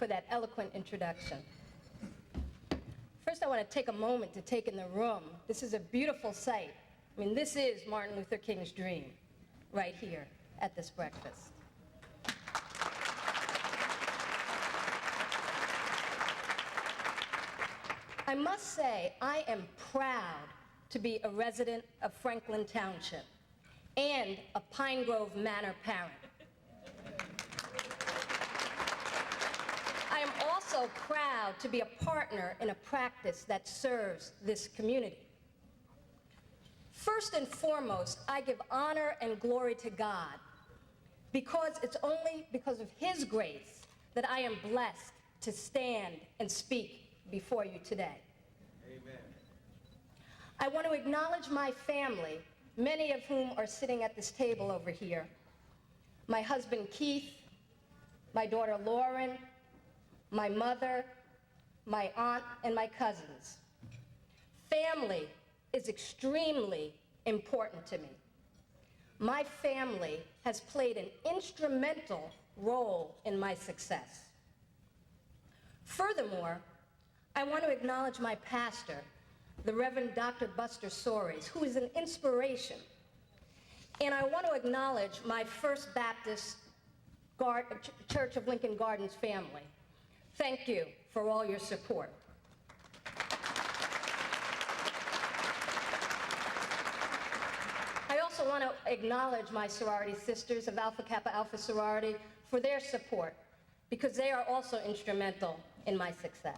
that eloquent introduction. First, I want to take a moment to take in the room. This is a beautiful sight. I mean, this is Martin Luther King's dream, right here at this breakfast. I must say, I am proud to be a resident of Franklin Township and a Pine Grove Manor parent. I am also proud to be a partner in a practice that serves this community. First and foremost, I give honor and glory to God because it's only because of His grace that I am blessed to stand and speak before you today. Amen. I want to acknowledge my family, many of whom are sitting at this table over here. My husband Keith, my daughter Lauren, my mother, my aunt, and my cousins. Family is extremely important to me. My family has played an instrumental role in my success. Furthermore, I want to acknowledge my pastor, the Reverend Dr. Buster Soares, who is an inspiration. And I want to acknowledge my First Baptist Church of Lincoln Gardens family. Thank you for all your support. I also want to acknowledge my sorority sisters of Alpha Kappa Alpha sorority for their support, because they are also instrumental in my success.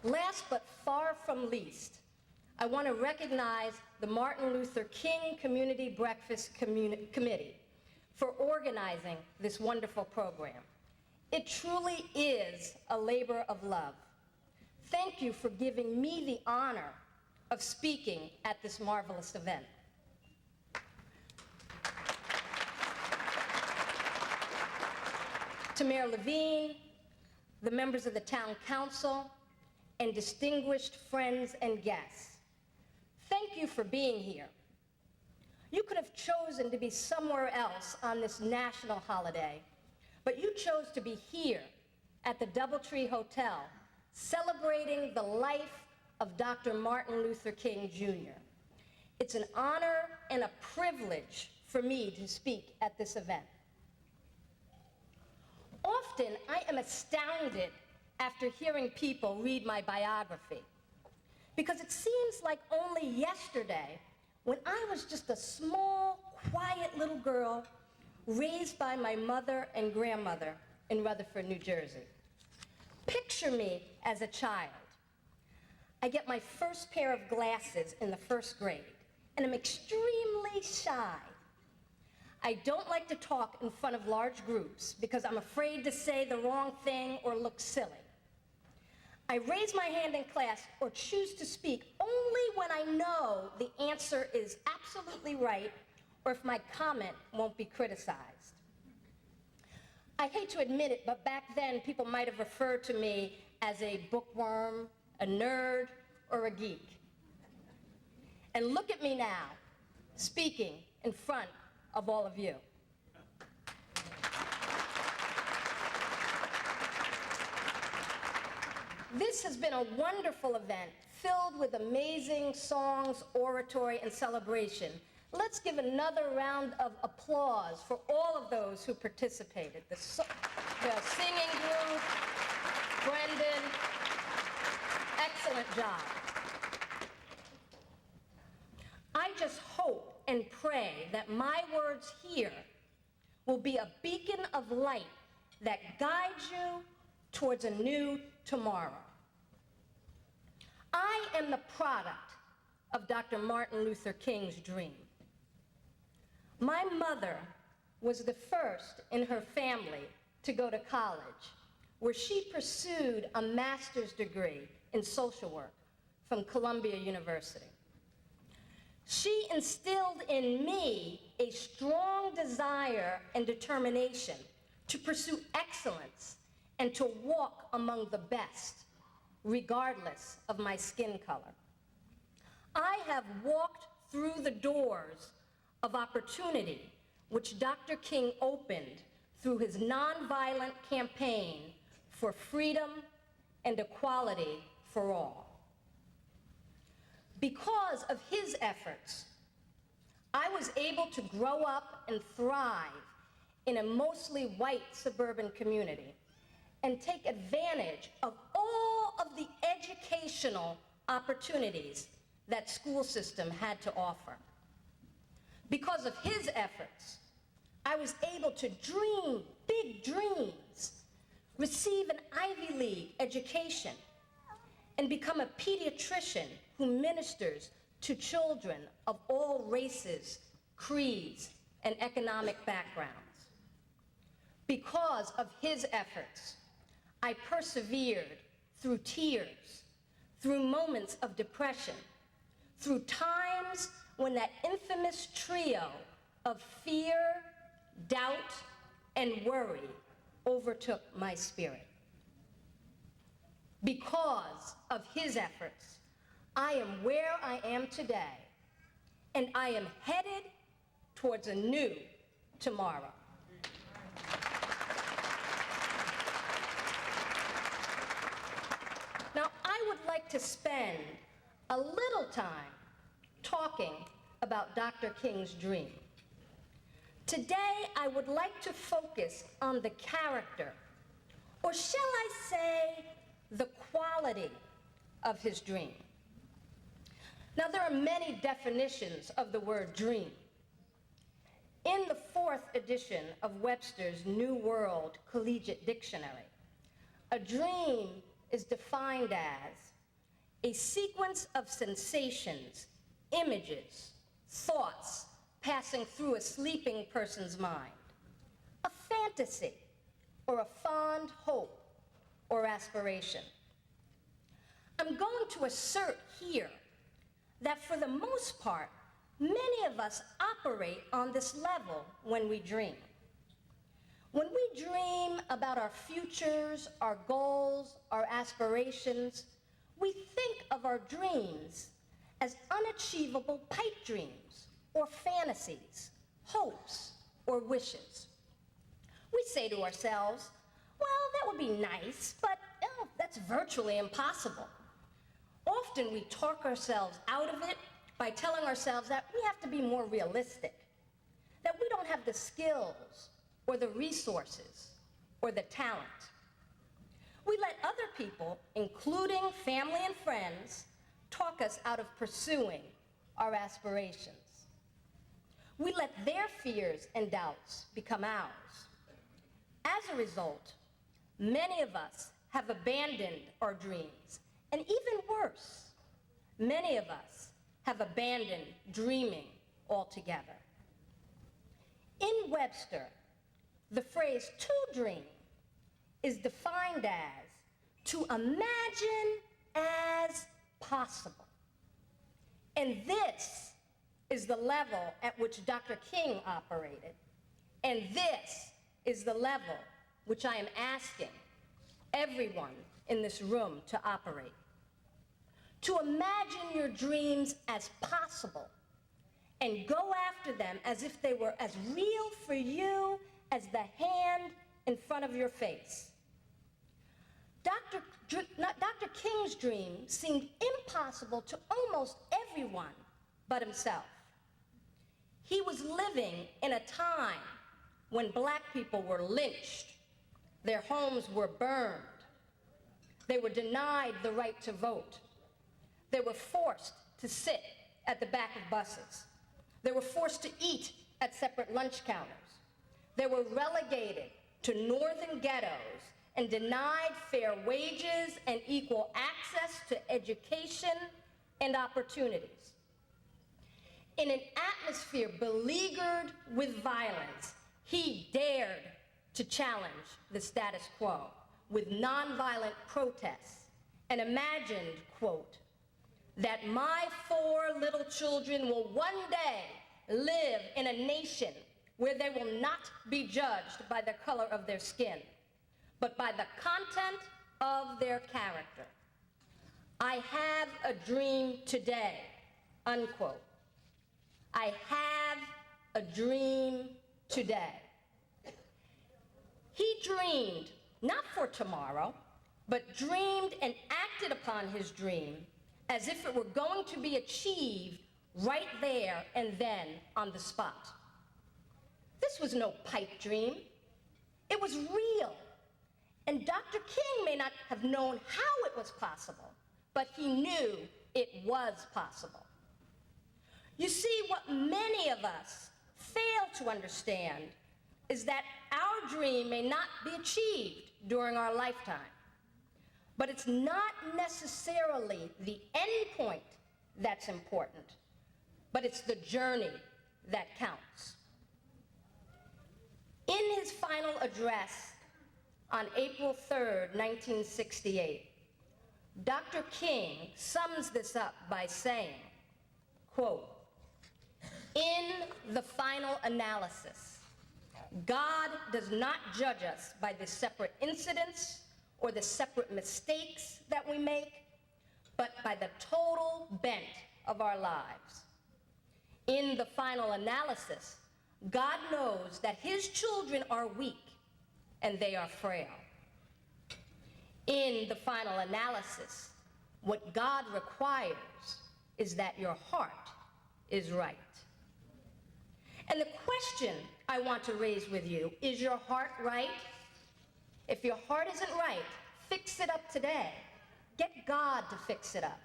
Last but far from least, I want to recognize the Martin Luther King Community Breakfast Committee for organizing this wonderful program. It truly is a labor of love. Thank you for giving me the honor of speaking at this marvelous event. To Mayor Levine, the members of the Town Council, and distinguished friends and guests, thank you for being here. You could have chosen to be somewhere else on this national holiday, but you chose to be here at the Doubletree Hotel, celebrating the life of Dr. Martin Luther King, Jr. It's an honor and a privilege for me to speak at this event. Often, I am astounded after hearing people read my biography, because it seems like only yesterday, when I was just a small, quiet little girl raised by my mother and grandmother in Rutherford, New Jersey. Picture me as a child. I get my first pair of glasses in the first grade, and I'm extremely shy. I don't like to talk in front of large groups because I'm afraid to say the wrong thing or look silly. I raise my hand in class or choose to speak only when I know the answer is absolutely right or if my comment won't be criticized. I hate to admit it, but back then people might have referred to me as a bookworm, a nerd, or a geek. And look at me now, speaking in front of all of you. This has been a wonderful event filled with amazing songs, oratory, and celebration. Let's give another round of applause for all of those who participated. The singing group, Brendan, excellent job. I just hope and pray that my words here will be a beacon of light that guides you towards a new tomorrow. I am the product of Dr. Martin Luther King's dream. My mother was the first in her family to go to college, where she pursued a master's degree in social work from Columbia University. She instilled in me a strong desire and determination to pursue excellence and to walk among the best, regardless of my skin color. I have walked through the doors of opportunity which Dr. King opened through his nonviolent campaign for freedom and equality for all. Because of his efforts, I was able to grow up and thrive in a mostly white suburban community and take advantage of all of the educational opportunities that school system had to offer. Because of his efforts, I was able to dream big dreams, receive an Ivy League education, and become a pediatrician who ministers to children of all races, creeds, and economic backgrounds. Because of his efforts, I persevered through tears, through moments of depression, through times when that infamous trio of fear, doubt, and worry overtook my spirit. Because of his efforts, I am where I am today, and I am headed towards a new tomorrow. Now, I would like to spend a little time talking about Dr. King's dream. Today, I would like to focus on the character, or shall I say, the quality of his dream. Now, there are many definitions of the word dream. In the 4th edition of Webster's New World Collegiate Dictionary, a dream is defined as a sequence of sensations, images, thoughts passing through a sleeping person's mind, a fantasy, or a fond hope or aspiration. I'm going to assert here that for the most part, many of us operate on this level when we dream. When we dream about our futures, our goals, our aspirations, we think of our dreams as unachievable pipe dreams or fantasies, hopes, or wishes. We say to ourselves, well, that would be nice, but that's virtually impossible. Often we talk ourselves out of it by telling ourselves that we have to be more realistic, that we don't have the skills or the resources or the talent. We let other people, including family and friends, talk us out of pursuing our aspirations. We let their fears and doubts become ours. As a result, many of us have abandoned our dreams, and even worse, many of us have abandoned dreaming altogether. In Webster, the phrase to dream is defined as to imagine as possible. And this is the level at which Dr. King operated. And this is the level which I am asking everyone in this room to operate. To imagine your dreams as possible and go after them as if they were as real for you as the hand in front of your face. Dr. King's dream seemed impossible to almost everyone but himself. He was living in a time when black people were lynched, their homes were burned, they were denied the right to vote, they were forced to sit at the back of buses, they were forced to eat at separate lunch counters, they were relegated to northern ghettos and denied fair wages and equal access to education and opportunities. In an atmosphere beleaguered with violence, he dared to challenge the status quo with nonviolent protests and imagined, quote, that my 4 little children will one day live in a nation where they will not be judged by the color of their skin, but by the content of their character. I have a dream today, unquote. I have a dream today. He dreamed not for tomorrow, but dreamed and acted upon his dream as if it were going to be achieved right there and then on the spot. This was no pipe dream. It was real. And Dr. King may not have known how it was possible, but he knew it was possible. You see, what many of us fail to understand is that our dream may not be achieved during our lifetime, but it's not necessarily the end point that's important, but it's the journey that counts. In his final address on April 3rd, 1968, Dr. King sums this up by saying, quote, "In the final analysis, God does not judge us by the separate incidents or the separate mistakes that we make, but by the total bent of our lives. In the final analysis, God knows that his children are weak and they are frail. In the final analysis, what God requires is that your heart is right." And the question I want to raise with you, is your heart right? If your heart isn't right, fix it up today. Get God to fix it up.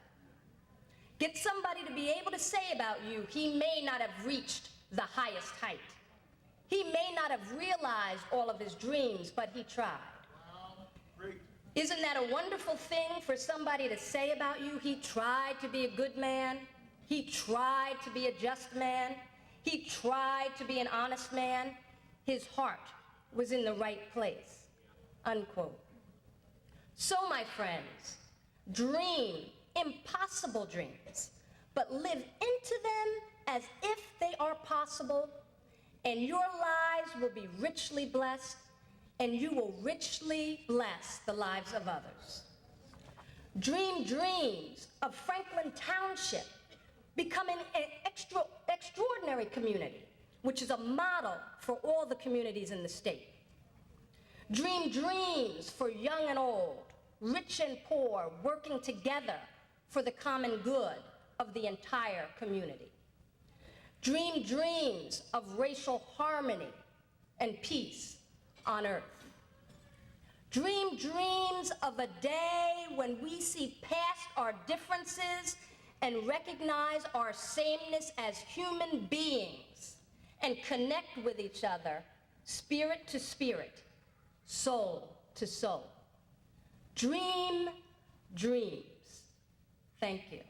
Get somebody to be able to say about you, he may not have reached the highest height. He may not have realized all of his dreams, but he tried. Wow, great. Isn't that a wonderful thing for somebody to say about you? He tried to be a good man. He tried to be a just man. He tried to be an honest man. His heart was in the right place, unquote. So, my friends, dream impossible dreams, but live into them as if they are possible, and your lives will be richly blessed, and you will richly bless the lives of others. Dream dreams of Franklin Township becoming an extraordinary community, which is a model for all the communities in the state. Dream dreams for young and old, rich and poor, working together for the common good of the entire community. Dream dreams of racial harmony and peace on earth. Dream dreams of a day when we see past our differences and recognize our sameness as human beings and connect with each other, spirit to spirit, soul to soul. Dream dreams. Thank you.